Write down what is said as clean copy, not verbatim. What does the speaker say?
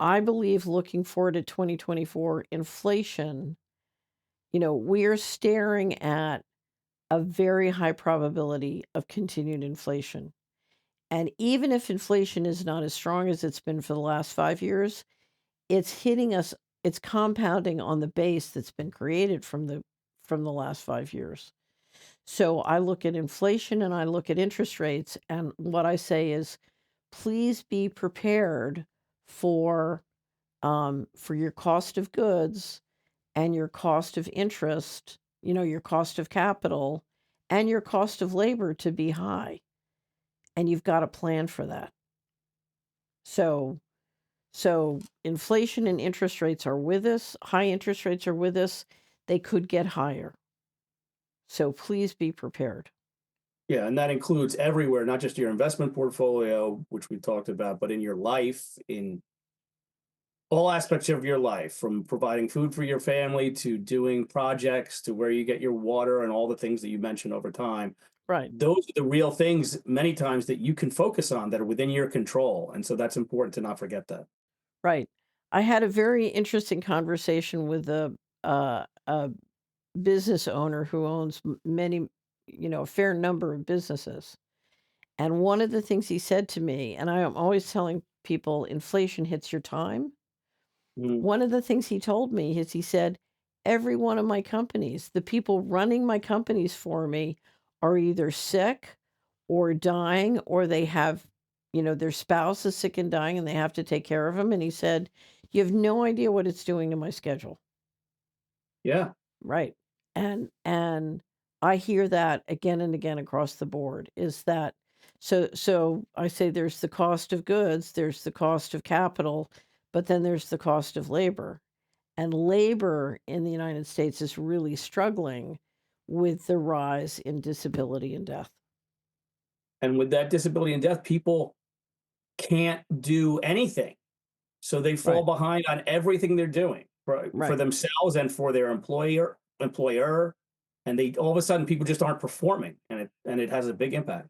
I believe looking forward to 2024, inflation, we are staring at a very high probability of continued inflation. And even if inflation is not as strong as it's been for the last 5 years, it's hitting us, it's compounding on the base that's been created from the last 5 years. So I look at inflation and I look at interest rates, and what I say is, please be prepared for for your cost of goods and your cost of interest, your cost of capital and your cost of labor to be high. And you've got to plan for that. So inflation and interest rates are with us. High interest rates are with us. They could get higher. So please be prepared. Yeah, and that includes everywhere, not just your investment portfolio, which we talked about, but in your life, in all aspects of your life, from providing food for your family to doing projects to where you get your water and all the things that you mentioned over time. Right. Those are the real things many times that you can focus on that are within your control. And so that's important to not forget that. Right. I had a very interesting conversation with a business owner who owns many, a fair number of businesses. And one of the things he said to me, and I am always telling people inflation hits your time. Mhm. One of the things he told me is he said, every one of my companies, the people running my companies for me are either sick or dying, or they have, their spouse is sick and dying and they have to take care of them. And he said, you have no idea what it's doing to my schedule. Yeah. Right. And I hear that again and again across the board is that so I say there's the cost of goods, there's the cost of capital, but then there's the cost of labor. And labor in the United States is really struggling with the rise in disability and death. And with that disability and death, people can't do anything. So they fall Right. behind on everything they're doing for Right. themselves and for their employer, and they all of a sudden people just aren't performing, and it has a big impact.